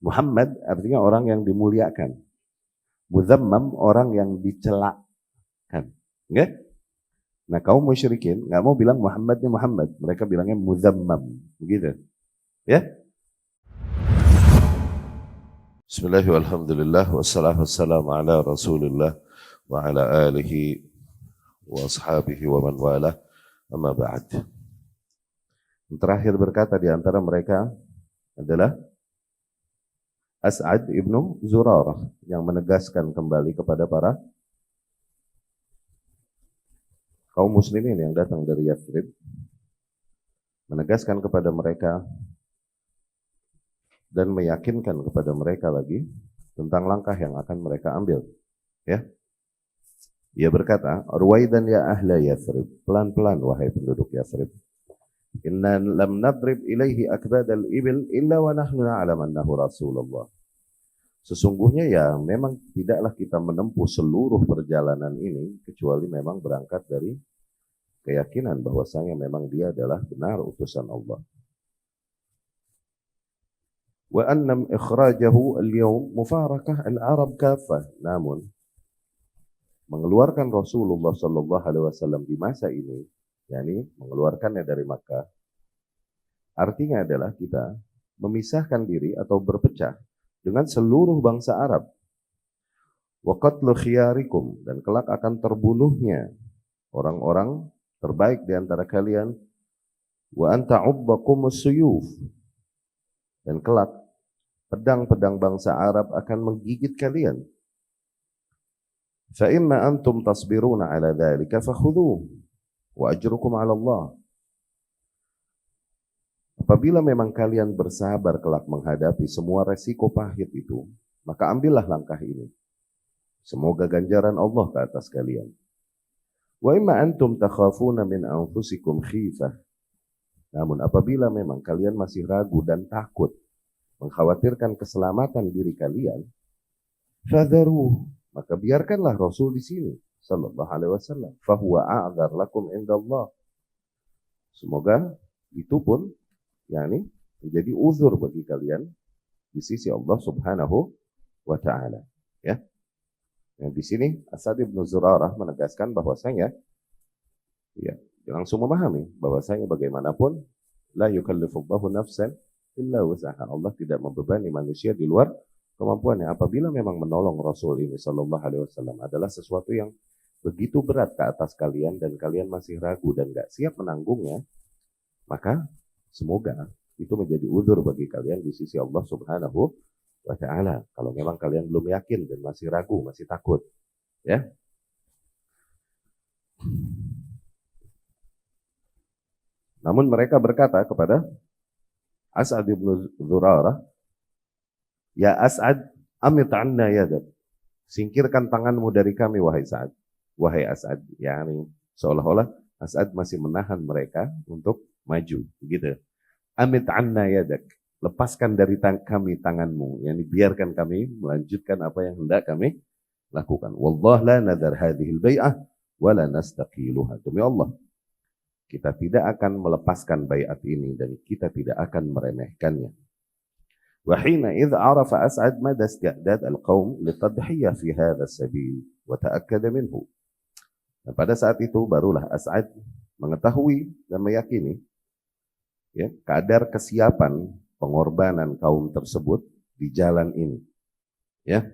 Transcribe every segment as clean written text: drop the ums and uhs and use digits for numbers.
Muhammad artinya orang yang dimuliakan. Mudzammam orang yang dicelakan. Nggak? Nah kaum musyrikin nggak mau bilang Muhammadnya Muhammad, mereka bilangnya mudzammam, begitu. Ya? Bismillahirrahmanirrahim. Alhamdulillah wassalatu wassalamu ala Rasulillah wa ala alihi wa ashabihi wa man wala. Amma ba'd. Yang terakhir berkata di antara mereka adalah As'ad ibnu Zurarah yang menegaskan kembali kepada para kaum muslimin yang datang dari Yathrib, menegaskan kepada mereka dan meyakinkan kepada mereka lagi tentang langkah yang akan mereka ambil. Ya, ia berkata, "Ruwaidan ya ahla Yathrib, pelan-pelan wahai penduduk Yathrib. Inna lam nadrib ilaihi akbadal ibil illa wa nahnu na'lam annahu Rasulullah." Sesungguhnya ya memang tidaklah kita menempuh seluruh perjalanan ini kecuali memang berangkat dari keyakinan bahwasanya memang dia adalah benar utusan Allah. Wa annam ikhrajahu al-yawm mufarakah al-Arab kafah. Namun mengeluarkan Rasulullah sallallahu alaihi wasallam di masa ini, yakni mengeluarkannya dari Makkah, artinya adalah kita memisahkan diri atau berpecah dengan seluruh bangsa Arab. Wa qatlu khiyarikum, dan kelak akan terbunuhnya orang-orang terbaik di antara kalian. Wa anta ubbakumus suyuf, dan kelak pedang-pedang bangsa Arab akan menggigit kalian. Fa imma antum tasbiruna ala dzalika fakhudhuhu wa ajrukum ala Allah. Apabila memang kalian bersabar kelak menghadapi semua resiko pahit itu, maka ambillah langkah ini. Semoga ganjaran Allah ke atas kalian. Wa imma antum takhafuna min anfusikum khifah. Namun apabila memang kalian masih ragu dan takut, mengkhawatirkan keselamatan diri kalian, fadharuh, maka biarkanlah Rasul di sini sallallahu alaihi wasallam. Fa huwa a'dzar lakum indallah. Semoga itu pun yakni menjadi uzur bagi kalian di sisi Allah Subhanahu wa taala. Ya. Yang di sini As'ad bin Zurarah menegaskan bahwasanya ya, langsung memahami bahwasanya bagaimanapun la yukallifullahu nafsan illa wus'aha. Allah tidak membebani manusia di luar kemampuannya. Apabila memang menolong Rasul ini sallallahu alaihi wasallam adalah sesuatu yang begitu berat ke atas kalian dan kalian masih ragu dan enggak siap menanggungnya, maka semoga itu menjadi uzur bagi kalian di sisi Allah Subhanahu wa ta'ala. Kalau memang kalian belum yakin dan masih ragu, masih takut. Ya. Namun mereka berkata kepada As'ad bin Zurarah, "Ya As'ad, amit anna yadak." Singkirkan tanganmu dari kami wahai Sa'ad. Wahai As'ad, yakni seolah-olah As'ad masih menahan mereka untuk maju, begitu. Amit anna yadak, lepaskan dari kami tanganmu, yakni biarkan kami melanjutkan apa yang hendak kami lakukan. Wallah la nadhar hadhil bai'ah wa la nastaqiluha. Demi Allah, kita tidak akan melepaskan baiat ini dan kita tidak akan meremehkannya. Wa hina idh arafa As'ad mada isti'dad al-qaum litadhiyah fi hadha as-sabil wa ta'akkada minhu. Dan pada saat itu barulah As'ad mengetahui dan meyakini ya, kadar kesiapan pengorbanan kaum tersebut di jalan ini. Ya.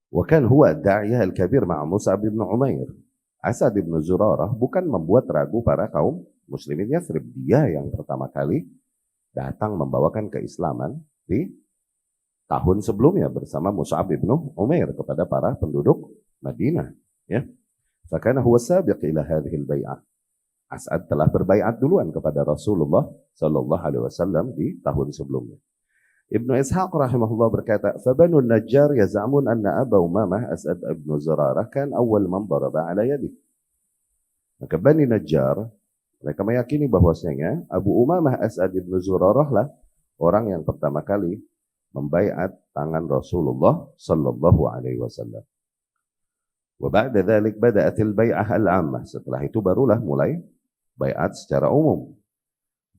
Wa kan huwa ad-da'iyah al-kabir ma'a Mus'ab bin Umair. As'ad bin Zurarah bukan membuat ragu para kaum muslimin Yathrib. Dia yang pertama kali datang membawakan keislaman di tahun sebelumnya bersama Mus'ab bin Umair kepada para penduduk Madinah. Ya. Fakana huwa sabiq ila hadhihi al-bai'ah. As'ad telah berbaiat duluan kepada Rasulullah sallallahu alaihi wasallam di tahun sebelumnya. Ibnu Ishaq rahimahullah berkata, "Fabanu Najjar yaz'amun anna Aba Umamah As'ad ibn Zurarah kan awal man daraba ala yadi." Maka Bani Najjar mereka meyakini bahwasanya Abu Umamah As'ad ibn Zurarah lah orang yang pertama kali membaiat tangan Rasulullah sallallahu alaihi wasallam. Wa ba'da dzalik bada'atil bai'ah al-'ammah. Setelah itu barulah mulai baiat secara umum.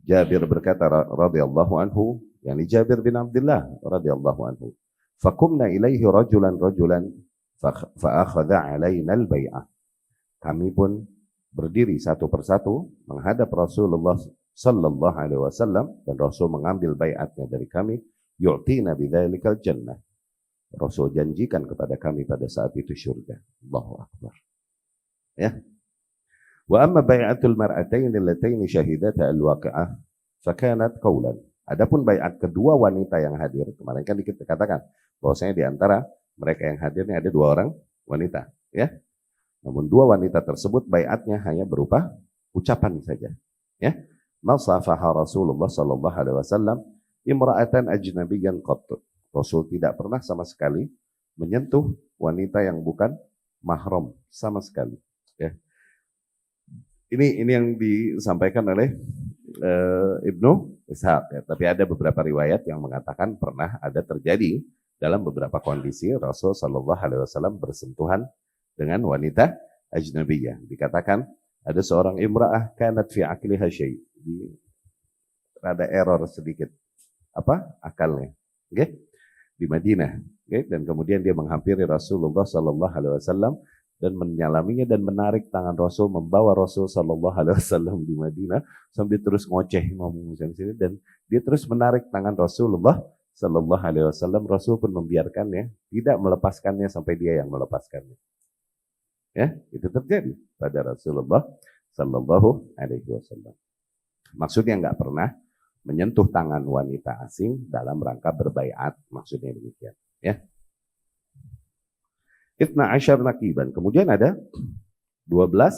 Jabir berkata radhiyallahu anhu, Yani Jabir bin Abdullah radhiyallahu anhu. Fakumna ilaihi rajulan fa'akhadha alaina al-bai'ah. Kami pun berdiri satu persatu menghadap Rasulullah sallallahu alaihi wasallam dan Rasul mengambil baiatnya dari kami, yu'tina bidzalikal jannah. Rasul janjikan kepada kami pada saat itu surga. Allahu akbar. Ya. Wa amma bai'atul mar'atain allatayn shahidata al-waqi'ah fakanat qawlan. Adapun baiat kedua wanita yang hadir, kemarin kan kita katakan bahwasanya di antara mereka yang hadir ini ada 2 orang wanita, ya. Namun 2 wanita tersebut baiatnya hanya berupa ucapan saja, ya. Masafaha Rasulullah sallallahu alaihi wasallam imra'atan ajnabiyyan qat. Rasul tidak pernah sama sekali menyentuh wanita yang bukan mahram sama sekali, ya. Ini yang disampaikan oleh Ibnu Ishaq, ya. Tapi ada beberapa riwayat yang mengatakan pernah ada terjadi dalam beberapa kondisi Rasul sallallahu alaihi wasallam bersentuhan dengan wanita ajnabiyah. Dikatakan ada seorang imra'ah kanat fi aqliha syai'. Ada error sedikit. Apa? Akalnya. Okay? Di Madinah. Okay? Dan kemudian dia menghampiri Rasulullah sallallahu alaihi wasallam dan menyalaminya dan menarik tangan Rasul, membawa Rasul sallallahu alaihi wasallam di Madinah sambil terus ngoceh ngomong di sini, dan dia terus menarik tangan Rasulullah sallallahu alaihi wasallam. Rasul pun membiarkannya, tidak melepaskannya sampai dia yang melepaskannya. Ya, itu terjadi pada Rasulullah sallallahu alaihi wasallam. Maksudnya nggak pernah menyentuh tangan wanita asing dalam rangka berbaiat, maksudnya demikian, ya. Itna asyar naqiban. Kemudian ada 12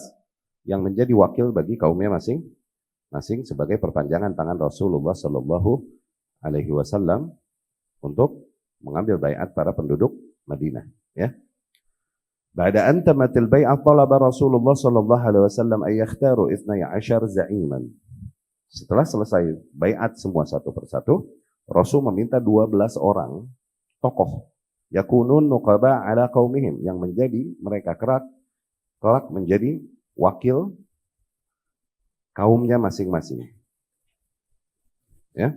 yang menjadi wakil bagi kaumnya masing-masing sebagai perpanjangan tangan Rasulullah sallallahu alaihi wasallam untuk mengambil baiat para penduduk Madinah, ya. Ba'da an tamatil bai'ah talaba Rasulullah sallallahu alaihi wasallam ay yakhtaru 12 za'iman. Setelah selesai baiat semua satu persatu, Rasul meminta 12 orang tokoh yakunun nuqaba ala qaumihim, yang menjadi mereka kelak menjadi wakil kaumnya masing-masing, ya.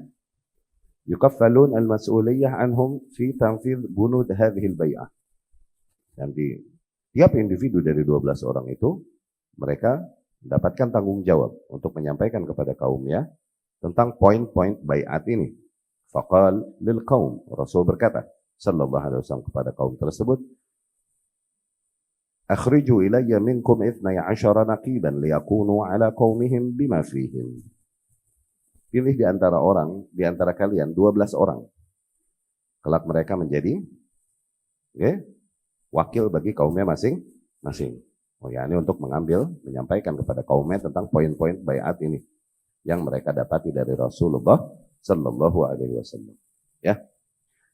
Yukaffalun al-mas'uliyah anhum fi tanfidh bunud hadhihi al-bai'ah. Dan di tiap individu dari 12 orang itu mereka mendapatkan tanggung jawab untuk menyampaikan kepada kaumnya tentang poin-poin baiat ini. Faqal lil qaum, Rasul berkata sallallahu alaihi wasallam kepada kaum tersebut, akhriju ilayya minkum 12 naqiban liyakunu ala qaumihim bima fihim. Pilih di antara kalian 12 orang. Kelak mereka menjadi wakil bagi kaumnya masing-masing. Oh ya, ini untuk menyampaikan kepada kaumnya tentang poin-poin baiat ini yang mereka dapati dari Rasulullah sallallahu alaihi wasallam. Ya.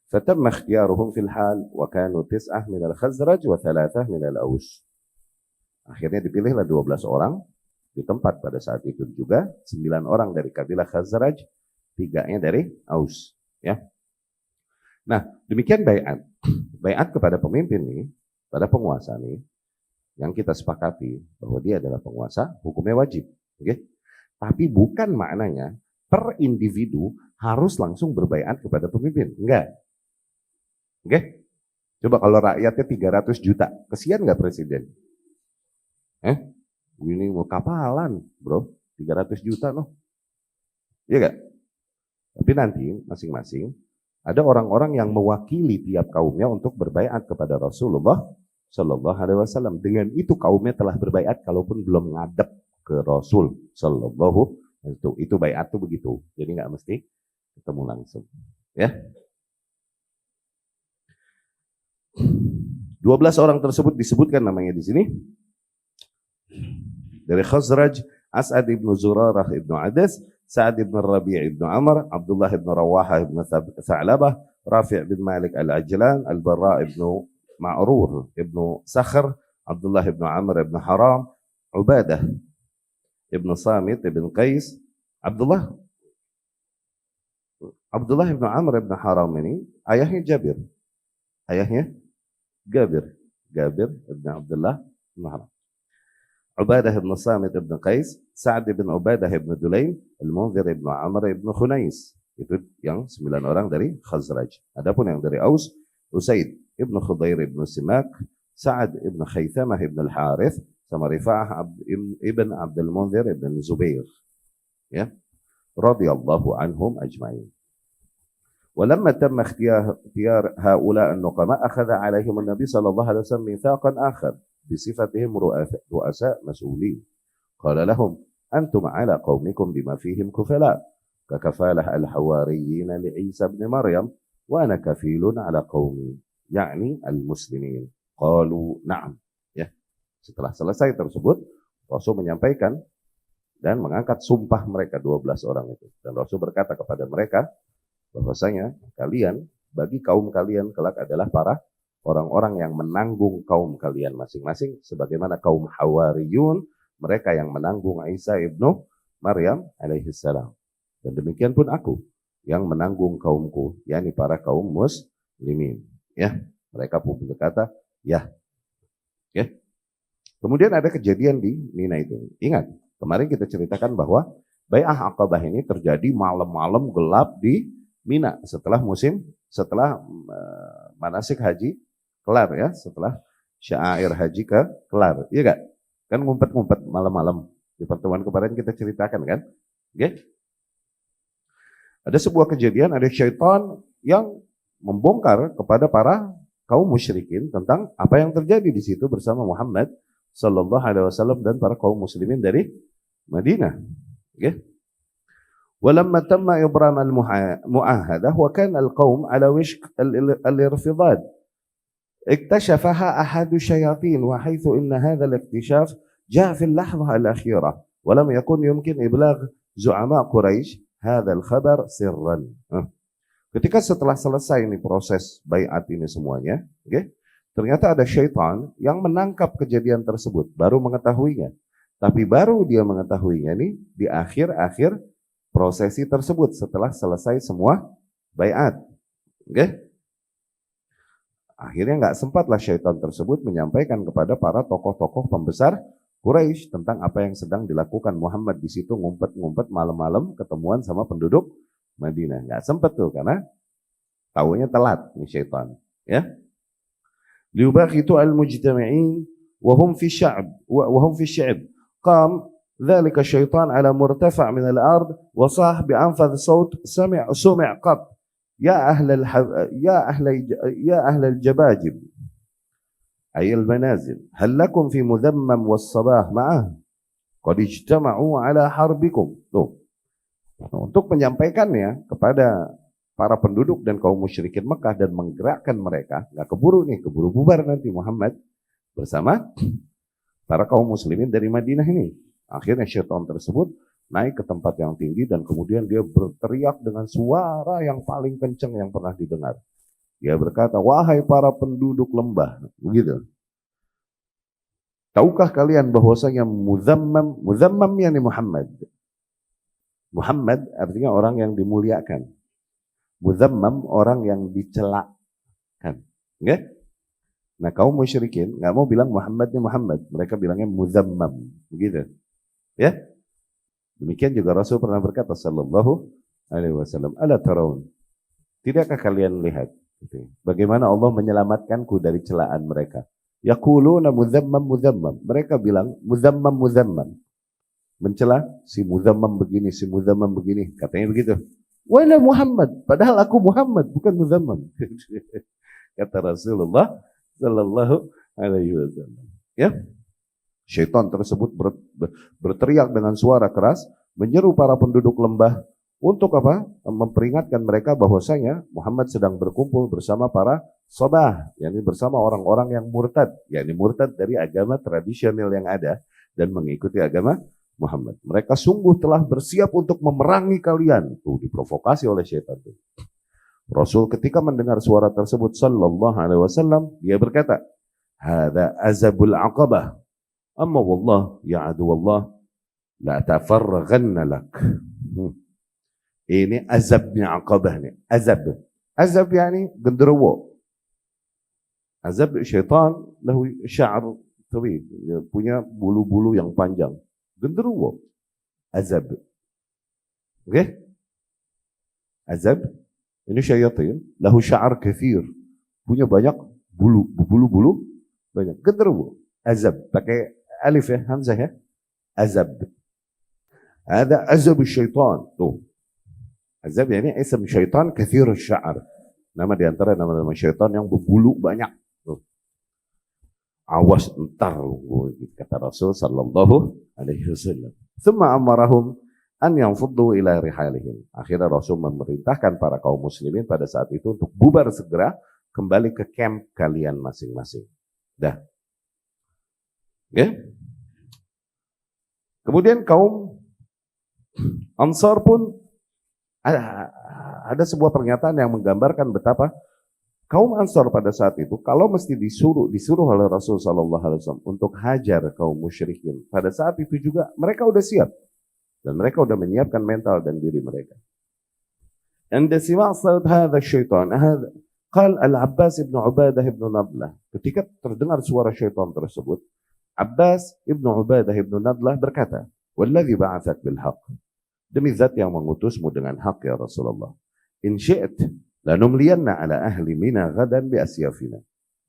فتم اختيارهم في الحال وكانوا 9 من الخزرج و3 من الأوس. Akhirnya dipilihlah 12 orang di tempat pada saat itu juga, 9 orang dari kabilah Khazraj, 3-nya dari Aus, ya. Nah, demikian baiat. Baiat kepada pemimpin ini, pada penguasa ini, yang kita sepakati bahwa dia adalah penguasa, hukumnya wajib, oke? Tapi bukan maknanya per individu harus langsung berbaiat kepada pemimpin, enggak. Oke, coba kalau rakyatnya 300 juta, kesian nggak presiden? Ini mau kapalan, bro, 300 juta loh, iya nggak? Tapi nanti masing-masing ada orang-orang yang mewakili tiap kaumnya untuk berbaiat kepada Rasulullah Sallallahu Alaihi Wasallam. Dengan itu kaumnya telah berbaiat, kalaupun belum ngadep ke Rasul Sallallahu. Itu baiat tuh begitu, jadi nggak mesti ketemu langsung, ya. 12 orang tersebut disebutkan namanya di sini. Dari Khazraj, As'ad ibn Zurarah ibn Adas, Sa'ad ibn Rabi' ibn Amr, Abdullah ibn Rawaha ibn Tha'labah, Rafi' bin Malik al-Ajlan, Al-Barra ibn Ma'rur ibn Sakhr, Abdullah ibn Amr ibn Haram, Ubadah ibn Samit ibn Qais. Abdullah ibn Amr ibn Haram ini ayahnya Jabir. Ayahnya Jabir ibn Abdullah ibn Haram. Ubadah ibn Samit ibn Qais, Sa'ad ibn Ubadah ibn Dulaim, Al-Munzir ibn Amr ibn Khunais. Itu yang 9 orang dari Khazraj. Adapun yang dari Aus, Usaid ibnu Khudair ibnu Simak, Sa'ad ibnu Khaythamah ibnu Al-Harith, sama Rifa'ah ibn Abdul Munzir ibn Zubair. Ya. Radiyallahu anhum ajma'in. ولما تم اختيار هؤلاء النقماء أخذ عليهم النبي صلى الله عليه وسلم ميثاقا آخر بصفتهم رؤساء مسؤولين. قال لهم أنتم على قومكم بما فيهم كفلاء ككفالة الحواريين لعيسى بن مريم وأنا كفيل على قومي يعني المسلمين. قالوا نعم. Ya. Setelah selesai tersebut, Rasul menyampaikan dan mengangkat sumpah mereka 12 orang itu. Dan Rasul berkata kepada mereka, bahwasanya kalian, bagi kaum kalian kelak adalah para orang-orang yang menanggung kaum kalian masing-masing, sebagaimana kaum Hawariyun, mereka yang menanggung Isa ibnu Maryam alaihissalam. Dan demikian pun aku yang menanggung kaumku, yakni para kaum muslimin. Ya, mereka pun berkata, ya. Ya. Kemudian ada kejadian di Mina itu. Ingat, kemarin kita ceritakan bahwa Bai'ah Aqabah ini terjadi malam-malam gelap di Mina setelah manasik haji kelar ya, setelah syair haji kelar, iya gak? Kan ngumpet-ngumpet malam-malam. Di pertemuan kemarin kita ceritakan kan? Okay? Ada sebuah kejadian, ada syaitan yang membongkar kepada para kaum musyrikin tentang apa yang terjadi di situ bersama Muhammad sallallahu alaihi wasallam dan para kaum muslimin dari Madinah. Okay? ولما تم إبرام المعاهدة وكان القوم على وشك الارتضاد اكتشفها أحد الشياطين وحيث إن هذا الاكتشاف جاء في اللحظة الأخيرة ولم يكن يمكن إبلاغ زعماء قريش هذا الخبر سرا. Ketika setelah selesai ini proses baiat ini semuanya, okay, ternyata ada syaitan yang menangkap kejadian tersebut, baru mengetahuinya. Tapi baru dia mengetahuinya nih di akhir-akhir prosesi tersebut setelah selesai semua baiat. Okay? Akhirnya nggak sempatlah syaitan tersebut menyampaikan kepada para tokoh-tokoh pembesar Quraisy tentang apa yang sedang dilakukan Muhammad di situ, ngumpet-ngumpet malam-malam ketemuan sama penduduk Madinah. Nggak sempat tuh karena taunya telat nih syaitan. Ya. Liubaghitu al-mujtami'in wa hum fi sya'b. Qam ذلك الشيطان على مرتفع من الأرض وصاح بأنفذ صوت سمع قط يا أهل الجباجب أي المنازل هل لكم في مذمم والصباح معه قد اجتمعوا على حربكم. Tuh. Untuk menyampaikannya kepada para penduduk dan kaum musyrikin Mekah dan menggerakkan mereka, nggak keburu bubar nanti Muhammad bersama para kaum muslimin dari Madinah ini. Akhirnya syaitan tersebut naik ke tempat yang tinggi dan kemudian dia berteriak dengan suara yang paling kencang yang pernah didengar. Dia berkata, wahai para penduduk lembah, begitu. Tahukah kalian bahwasanya muzammam yakni Muhammad. Muhammad artinya orang yang dimuliakan. Muzammam orang yang dicelakan. Okay? Nah kaum musyrikin nggak mau bilang Muhammad ini Muhammad, mereka bilangnya muzammam, begitu. Ya, demikian juga Rasul pernah berkata sallallahu alaihi wasallam, ala tarawun, tidakkah kalian lihat bagaimana Allah menyelamatkanku dari celaan mereka? Yaquluna muzammam, mereka bilang muzammam, mencela si muzammam begini, katanya begitu. Wala Muhammad, padahal aku Muhammad bukan muzammam. Kata Rasulullah sallallahu alaihi wasallam. Ya. Syaitan tersebut berteriak dengan suara keras, menyeru para penduduk lembah untuk apa? Memperingatkan mereka bahwasanya Muhammad sedang berkumpul bersama para sobah, yakni bersama orang-orang yang murtad, yakni murtad dari agama tradisional yang ada dan mengikuti agama Muhammad. Mereka sungguh telah bersiap untuk memerangi kalian. Tuh diprovokasi oleh syaitan. Tuh. Rasul ketika mendengar suara tersebut sallallahu alaihi wasallam, dia berkata, "Hadza azabul aqabah. Amma wallah ya adu wallah la tafarraghanna lak." Ini azabnya Aqabah nih. Azab yani genderuwo. Azab syaitan lahu sya'r tawil, punya bulu-bulu yang panjang. Genderuwo. Azab. Oke? Okay? Azab ini syayatin, lahu sya'ar kathir, punya banyak bulu banyak. Genderuwo. Azab pakai alif ya, hamzah ya. Azab. Ada azab syaitan. Tuh. Azab ini ism syaitan kathir sya'ar. Nama diantara nama-nama syaitan yang berbulu banyak. Tuh. Awas entar kata Rasul sallallahu alaihi wasallam. Thumma amarahum an yanfuddu ila rihalihim. Akhirnya Rasul memerintahkan para kaum muslimin pada saat itu untuk bubar segera kembali ke camp kalian masing-masing. Dah. Ya. Kemudian kaum Ansar pun ada sebuah pernyataan yang menggambarkan betapa kaum Ansar pada saat itu kalau mesti disuruh oleh Rasul sallallahu alaihi wasallam untuk hajar kaum musyrikin, pada saat itu juga mereka udah siap dan mereka udah menyiapkan mental dan diri mereka. Anda simak saat hadha syaitan, qal Al-Abbas ibn Ubadah ibn Nadlah, ketika terdengar suara syaitan tersebut, Abbas ibn Ubadah ibn Nadlah berkata, "Walladzi ba'atsak bil haqq." Demi zat yang mengutusmu dengan hak ya Rasulullah. In syi'at lanumliyanna ala ahli Mina ghadan bi asyafina.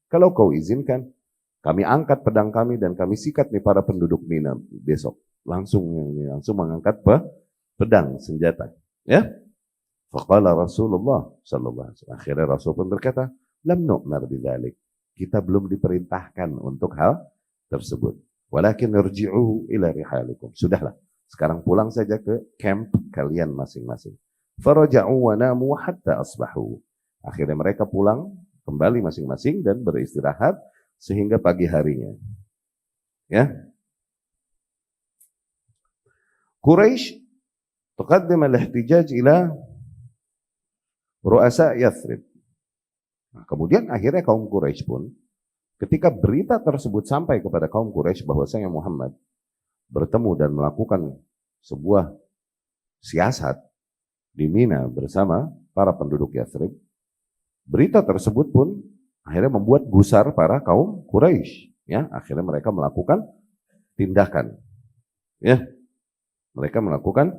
Kalau kau izinkan, kami angkat pedang kami dan kami sikat nih para penduduk Mina besok. Langsung mengangkat pedang senjata. Ya. Faqala Rasulullah sallallahu alaihi wasallam. Akhirnya Rasul pun berkata, "Lam nu'mar bidzalik." Kita belum diperintahkan untuk hal tersebut. Walakin irji'u ila rihalikum. Sudahlah. Sekarang pulang saja ke camp kalian masing-masing. Faraja'u wa namu hatta asbahu. Akhirnya mereka pulang kembali masing-masing dan beristirahat sehingga pagi harinya. Ya. Quraisy taqaddim al-ihtijaj ila ru'asa Yathrib. Nah, kemudian akhirnya kaum Quraisy pun ketika berita tersebut sampai kepada kaum Quraisy bahwasanya Muhammad bertemu dan melakukan sebuah siasat di Mina bersama para penduduk Yathrib, berita tersebut pun akhirnya membuat gusar para kaum Quraisy. Ya, akhirnya mereka melakukan tindakan. Ya, mereka melakukan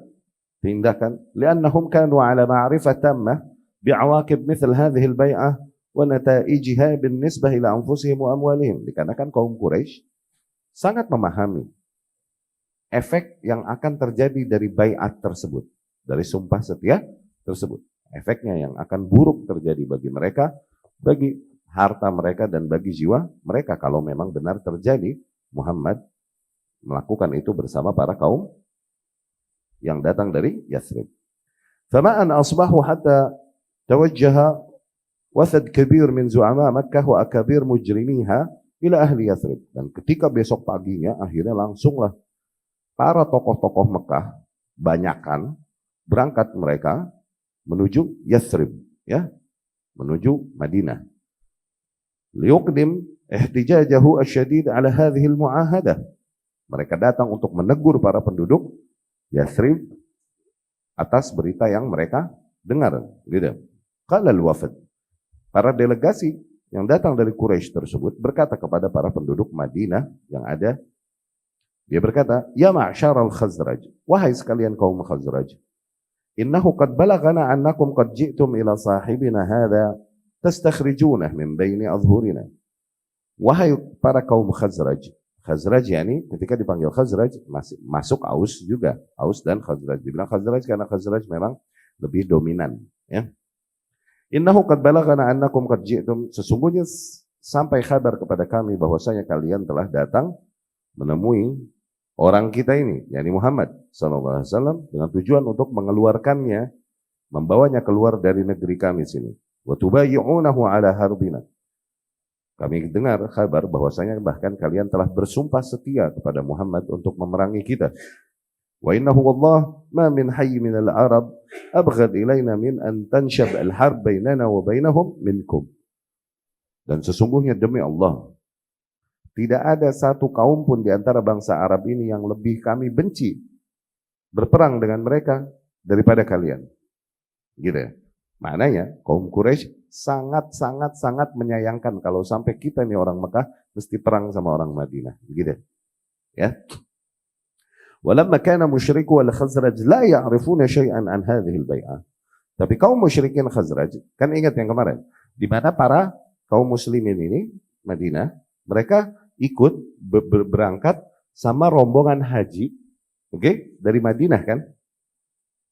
tindakan. Liannahum kanu ala ma'rifah tammah bi'awaqib mithl hadhihi al-bai'ah wa nataijiha binisbah ila anfusihim wa amwalihim. Dikarenakan kaum Quraisy sangat memahami efek yang akan terjadi dari bai'at tersebut, dari sumpah setia tersebut. Efeknya yang akan buruk terjadi bagi mereka, bagi harta mereka dan bagi jiwa mereka kalau memang benar terjadi Muhammad melakukan itu bersama para kaum yang datang dari Yathrib. Fama an asbahu hatta tawajjaha wathad kabir min zu'ama Makkah wa akabir mujrimiha ila ahli Yathrib. Dan ketika besok paginya akhirnya langsunglah para tokoh-tokoh Mekah banyakan berangkat mereka menuju Yathrib, ya, menuju Madinah. Liuqdim ihtijajahu asyadid ala hadhihi al-mu'ahadah. Mereka datang untuk menegur para penduduk Yathrib atas berita yang mereka dengar, gitu. Qala al-wafd. Para delegasi yang datang dari Quraisy tersebut berkata kepada para penduduk Madinah yang ada. Dia berkata, "Ya ma'syaral Khazraj, wahai sekalian kaum Khazraj, innahu qad balagana annakum qad ji'tum ila sahibina hadha tastakhrijunah min baini adhhurina." Wahai para kaum Khazraj. Khazraj yani ketika dipanggil Khazraj masuk Aus juga. Aus dan Khazraj. Dibilang Khazraj karena Khazraj memang lebih dominan, ya. Innahu qad balagana annakum qad ji'tum, sesungguhnya sampai kabar kepada kami bahwasanya kalian telah datang menemui orang kita ini, yakni Muhammad SAW, dengan tujuan untuk mengeluarkannya, membawanya keluar dari negeri kami sini. Wa tubayyi'unahu ala harbina. Kami dengar kabar bahwasanya bahkan kalian telah bersumpah setia kepada Muhammad untuk memerangi kita. Wa innahu wallah ma min hayy min al-arab abghad ilaina min an tanshab al-harb bainana wa bainahum minkum. Dan sesungguhnya demi Allah, tidak ada satu kaum pun di antara bangsa Arab ini yang lebih kami benci berperang dengan mereka daripada kalian. Gitu ya. Maknanya kaum Quraisy sangat menyayangkan kalau sampai kita nih orang Mekah mesti perang sama orang Madinah. Gitu ya. Walamma kana musyriku wal Khazraj la ya'rifuna syai'an an hadhihi al-bai'ah. Tapi kaum musyrikin Khazraj, kan ingat yang kemarin, di mana para kaum muslimin ini, Madinah, mereka ikut berangkat sama rombongan haji, oke, dari Madinah kan?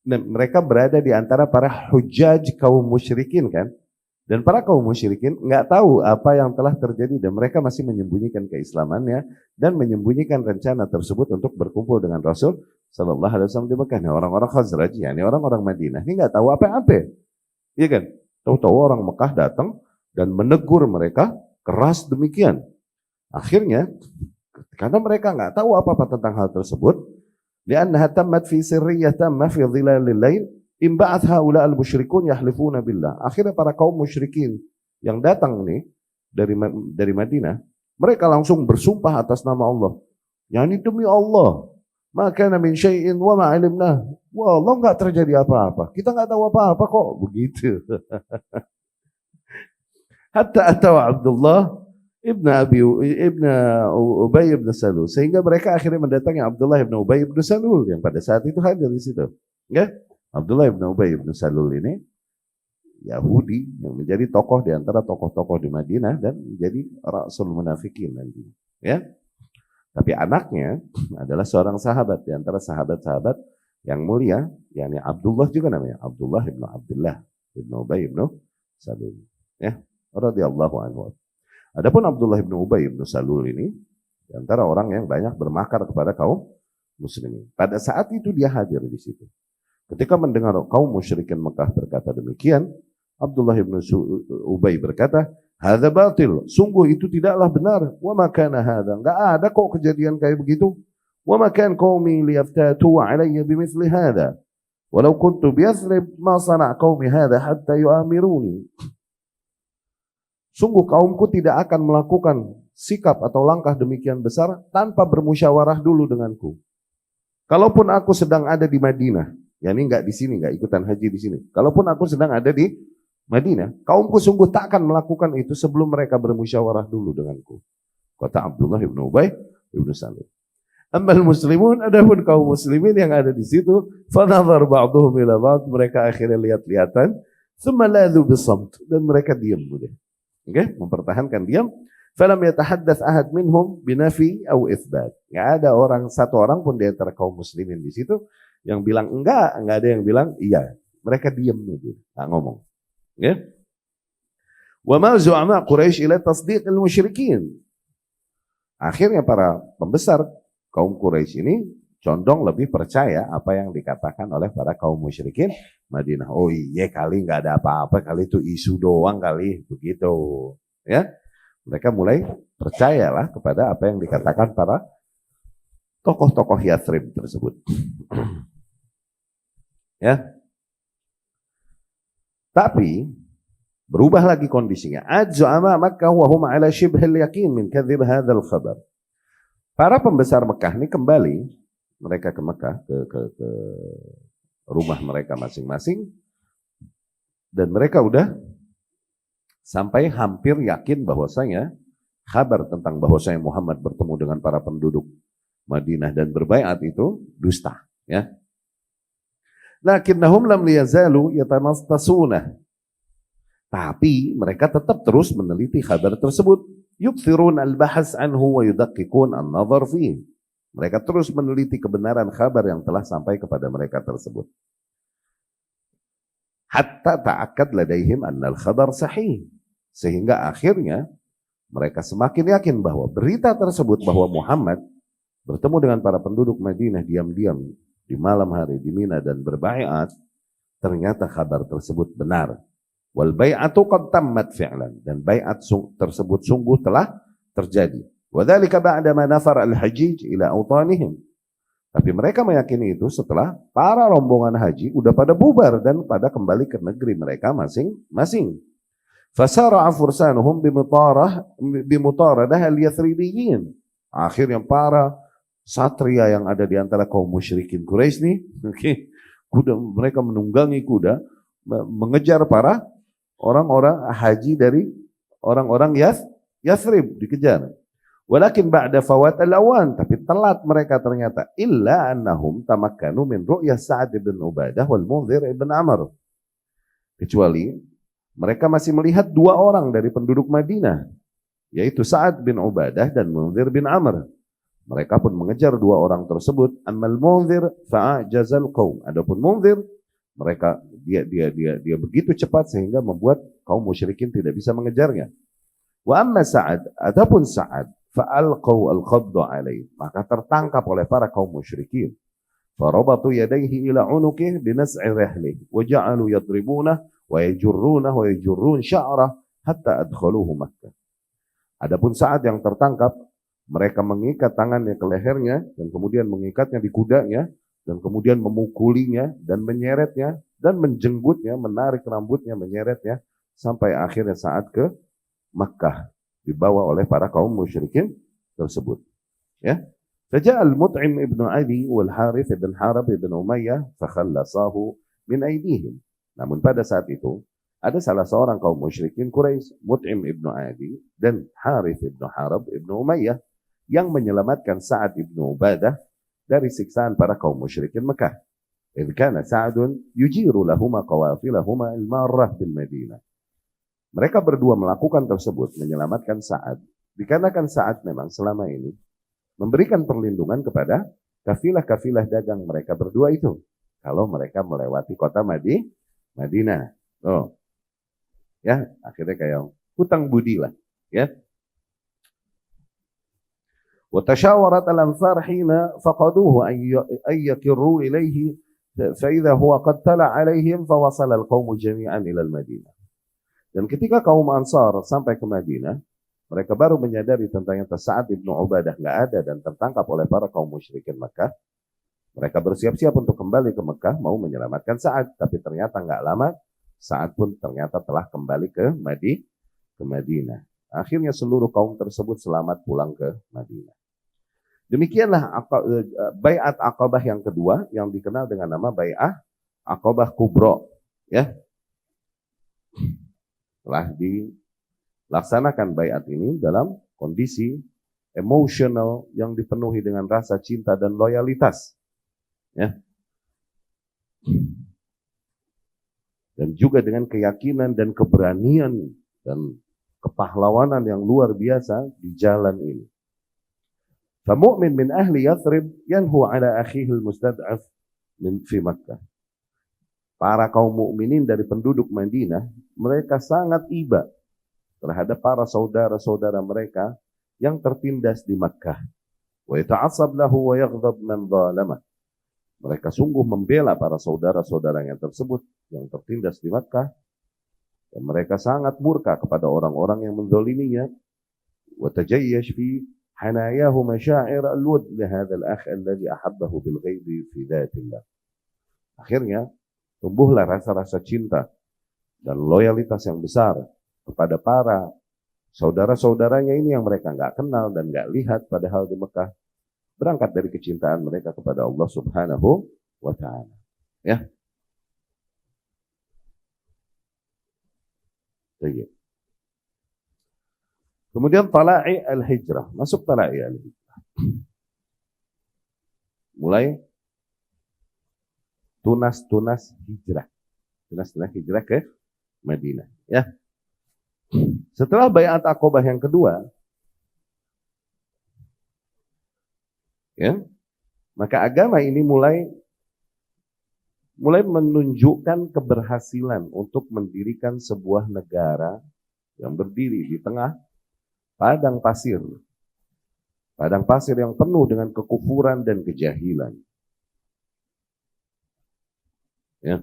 Dan mereka berada di antara para hujjaj kaum musyrikin kan? Dan para kaum musyrikin nggak tahu apa yang telah terjadi dan mereka masih menyembunyikan keislamannya dan menyembunyikan rencana tersebut untuk berkumpul dengan Rasul Sallallahu Alaihi Wasallam di Mekah. Nah, orang-orang Khazraj, yani orang-orang Madinah ini nggak tahu apa-apa, iya kan? Tahu-tahu orang Mekah datang dan menegur mereka keras demikian. Akhirnya, karena mereka nggak tahu apa-apa tentang hal tersebut, li'annaha tammat fi sirriyah tamma fi dhilalil lail. Imba'ath haula al-musyrikun yahlifuna billah. Akhirnya para kaum musyrikin yang datang nih dari Madinah, mereka langsung bersumpah atas nama Allah. Yani demi Allah, maka min syai'in wa ma 'alimna. Wah, Allah enggak terjadi apa-apa. Kita enggak tahu apa-apa kok, begitu. Hatta atau Abdullah ibn Ubay ibn Salul, sehingga mereka akhirnya mendatangi Abdullah ibn Ubay ibn Salul yang pada saat itu hadir di situ. Ya? Abdullah ibn Ubay ibn Salul ini Yahudi yang menjadi tokoh di antara tokoh-tokoh di Madinah dan menjadi rasul munafikin nanti. Ya, tapi anaknya adalah seorang sahabat di antara sahabat-sahabat yang mulia, yakni Abdullah juga namanya Abdullah ibn Ubay ibn Salul. Ya, radhiyallahu anhu. Adapun Abdullah ibn Ubay ibn Salul ini di antara orang yang banyak bermakar kepada kaum muslimin. Pada saat itu dia hadir di situ. Ketika mendengar kaum musyrikin Mekah berkata demikian, Abdullah ibn Ubay berkata, "Hadza batil, sungguh itu tidaklah benar. Wa ma kana hadza, enggak ada kok kejadian kayak begitu. Wa ma kan qaumi liyaftatu alayya bimithli hadza. Walau kuntu biyathrib ma sana' qaumi hadza hatta yu'amiruni." Sungguh kaumku tidak akan melakukan sikap atau langkah demikian besar tanpa bermusyawarah dulu denganku. Kalaupun aku sedang ada di Madinah, ya ini enggak di sini, enggak ikutan haji di sini. Kalaupun aku sedang ada di Madinah, kaumku sungguh tak akan melakukan itu sebelum mereka bermusyawarah dulu denganku. Kata Abdullah ibn Ubay ibn Salul. Ammal muslimun, adapun kaum muslimin yang ada di situ, fanadhar ba'dhum ila ba'd, mereka akhirnya lihat-lihatan, thumma ladhu bisamt, dan mereka diam udah. Oke, mempertahankan diam. Falam yatahaddath ahad minhum binafi au itsbat. Enggak ada satu orang pun di antara kaum muslimin di situ yang bilang enggak ada yang bilang iya. Mereka diam gitu, enggak ngomong. Ya. Wa ma zu'ama Quraisy ila tasdiq al-musyrikin. Akhirnya para pembesar kaum Quraisy ini condong lebih percaya apa yang dikatakan oleh para kaum musyrikin Madinah. Oh iya kali enggak ada apa-apa, kali itu isu doang kali, begitu. Ya. Mereka mulai percayalah kepada apa yang dikatakan para tokoh-tokoh Yathrib tersebut. Ya. Tapi berubah lagi kondisinya. Ajza'ama Makkah wa hum ala shibhil yakin min kadhib hadzal khabar. Para pembesar Mekah ini kembali mereka ke Mekah ke rumah mereka masing-masing dan mereka udah sampai hampir yakin bahwasanya kabar tentang bahwasanya Muhammad bertemu dengan para penduduk Madinah dan berbaiat itu dusta, ya. Lakinnahum lam liyazalu yatanastasuna. Tapi mereka tetap terus meneliti kabar tersebut. Yukthirun al-bahas anhu wa yudaqqiqun an-nazar fihi. Mereka terus meneliti kebenaran kabar yang telah sampai kepada mereka tersebut. Hatta ta'akkad ladaihim annal khabar sahih. Sehingga akhirnya mereka semakin yakin bahwa berita tersebut bahwa Muhammad bertemu dengan para penduduk Madinah diam-diam di malam hari di Mina dan berbaiat, ternyata kabar tersebut benar. Wal bai'atu qad tammat fi'lan, dan baiat tersebut sungguh telah terjadi. Wa dzalika ba'da ma nafar al-hajij ila awtanihim. Tapi mereka meyakini itu setelah para rombongan haji udah pada bubar dan pada kembali ke negeri mereka masing-masing. Fasara'a fursanuhum bimutaradah al-Yathribiyin. Akhirnya para satria yang ada di antara kaum musyrikin Quraisy nih, mereka menunggangi kuda mengejar para orang-orang haji dari orang-orang Yathrib, dikejar. Walakin ba'da fawat al-awan, tapi telat mereka ternyata. Illa annahum tamakkanu min ru'yah Sa'ad ibn Ubadah wal Mundhir ibn Amr. Kecuali mereka masih melihat dua orang dari penduduk Madinah, yaitu Sa'ad bin Ubadah dan Munzir bin Amr. Mereka pun mengejar dua orang tersebut. Ammal Munzir fa'ajazal qaum. Adapun Munzir, mereka dia begitu cepat sehingga membuat kaum musyrikin tidak bisa mengejarnya. Wa amma Sa'ad, adapun Sa'ad, fa'alqaw al-khadda alaih, maka tertangkap oleh para kaum musyrikin. Farabatu yadayhi ila unuqih binas'i rihlih wa ja'alu yadribunah wa yajurrunah wa yajurrun sya'rah hatta adkhaluhu Makkah. Adapun Sa'ad yang tertangkap, mereka mengikat tangannya ke lehernya dan kemudian mengikatnya di kudanya dan kemudian memukulinya dan menyeretnya dan menjenggutnya, menarik rambutnya, menyeretnya sampai akhirnya Sa'ad ke Makkah dibawa oleh para kaum musyrikin tersebut. Ya. Faja'a al-Mut'im ibn Adi wal Harith ibn Harab ibn Umayyah fakhallasahu min aydihim. Namun pada saat itu ada salah seorang kaum musyrikin Quraisy, Mut'im ibn Adi dan Harith ibn Harab ibn Umayyah, yang menyelamatkan Sa'ad ibn Ubadah dari siksaan para kaum musyrikin Mekah. Idh kana Sa'adun yujiru lahuma qawafilahuma al-marrah bil Madinah. Mereka berdua melakukan tersebut, menyelamatkan Sa'ad, dikarenakan Sa'ad memang selama ini memberikan perlindungan kepada kafilah-kafilah dagang mereka berdua itu kalau mereka melewati kota Madinah. Oh. Ya, akhirnya kayak hutang budi lah, ya. Wa tashawarat al-ansar hina faqaduhu ay yakirru ilayhi fa idza huwa qad tala alaihim fa wasala al-qaum jami'an ila al-Madinah. Dan ketika kaum Ansar sampai ke Madinah, mereka baru menyadari tentang yang Sa'ad ibnu Ubadah nggak ada dan tertangkap oleh para kaum musyrikin Mekah. Mereka bersiap-siap untuk kembali ke Mekah, mau menyelamatkan Sa'ad, tapi ternyata nggak lama Sa'ad pun ternyata telah kembali ke Madinah. Akhirnya seluruh kaum tersebut selamat pulang ke Madinah. Demikianlah Bai'at Aqabah yang kedua yang dikenal dengan nama Bai'ah Aqabah Kubra, ya. Telah dilaksanakan baiat ini dalam kondisi emosional yang dipenuhi dengan rasa cinta dan loyalitas, ya. Dan juga dengan keyakinan dan keberanian dan kepahlawanan yang luar biasa di jalan ini. Famu'min min ahli Yathrib yanhu ala akhihi al-mustad'af fi Makkah. Para kaum mukminin dari penduduk Madinah, mereka sangat iba terhadap para saudara-saudara mereka yang tertindas di Makkah. Wa yata'assab lahu wa yaghdab man zalamah. Mereka sungguh membela para saudara-saudara yang tersebut yang tertindas di Makkah, dan mereka sangat murka kepada orang-orang yang menzaliminya. Wa tajayyash fi hanayahu masyaa'ir al-wud li hadzal akh alladhi ahabbahu bil ghaibi fi dhatillah. Akhirnya tumbuhlah rasa-rasa cinta dan loyalitas yang besar kepada para saudara-saudaranya ini yang mereka nggak kenal dan nggak lihat padahal di Mekah, berangkat dari kecintaan mereka kepada Allah Subhanahu wa Ta'ala. Ya. Kemudian Tala'i al-Hijrah, masuk Tala'i al-Hijrah. Mulai tunas-tunas hijrah. Tunas-tunas hijrah ke Madinah, ya. Setelah Bai'at Aqabah yang kedua, ya, maka agama ini mulai menunjukkan keberhasilan untuk mendirikan sebuah negara yang berdiri di tengah padang pasir. Padang pasir yang penuh dengan kekufuran dan kejahilan. Ya.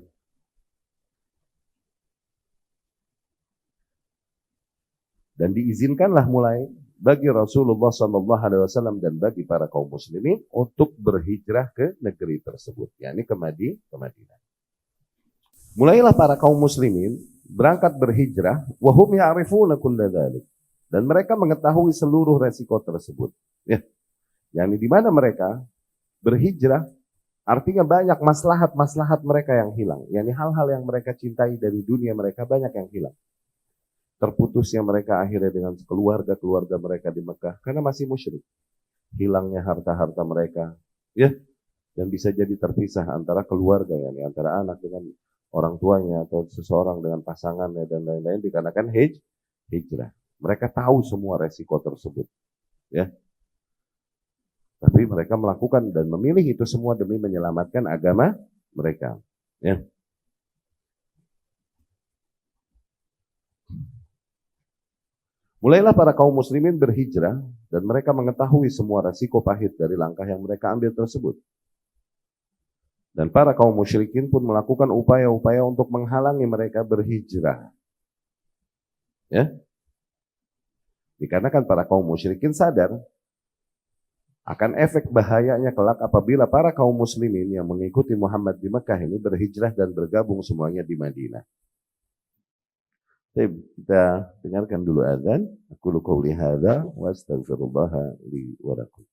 Dan diizinkanlah mulai bagi Rasulullah SAW dan bagi para kaum muslimin untuk berhijrah ke negeri tersebut, yakni ke Madinah. Mulailah para kaum muslimin berangkat berhijrah, wahum ya'rifuna kulla dzalik, dan mereka mengetahui seluruh resiko tersebut. Ya, yakni di mana mereka berhijrah, artinya banyak maslahat-maslahat mereka yang hilang, yakni hal-hal yang mereka cintai dari dunia mereka banyak yang hilang. Terputusnya mereka akhirnya dengan keluarga-keluarga mereka di Mekah karena masih musyrik. Hilangnya harta-harta mereka, ya, dan bisa jadi terpisah antara keluarga, yakni antara anak dengan orang tuanya atau seseorang dengan pasangannya dan lain-lain dikarenakan hijrah. Mereka tahu semua resiko tersebut, ya. Tapi mereka melakukan dan memilih itu semua demi menyelamatkan agama mereka, ya. Mulailah para kaum muslimin berhijrah dan mereka mengetahui semua resiko pahit dari langkah yang mereka ambil tersebut. Dan para kaum musyrikin pun melakukan upaya-upaya untuk menghalangi mereka berhijrah. Ya. Dikarenakan para kaum musyrikin sadar akan efek bahayanya kelak apabila para kaum muslimin yang mengikuti Muhammad di Mekah ini berhijrah dan bergabung semuanya di Madinah. Kita dengarkan dulu azan. Aku qouli hadza wa astaghfirullah li wa lakum.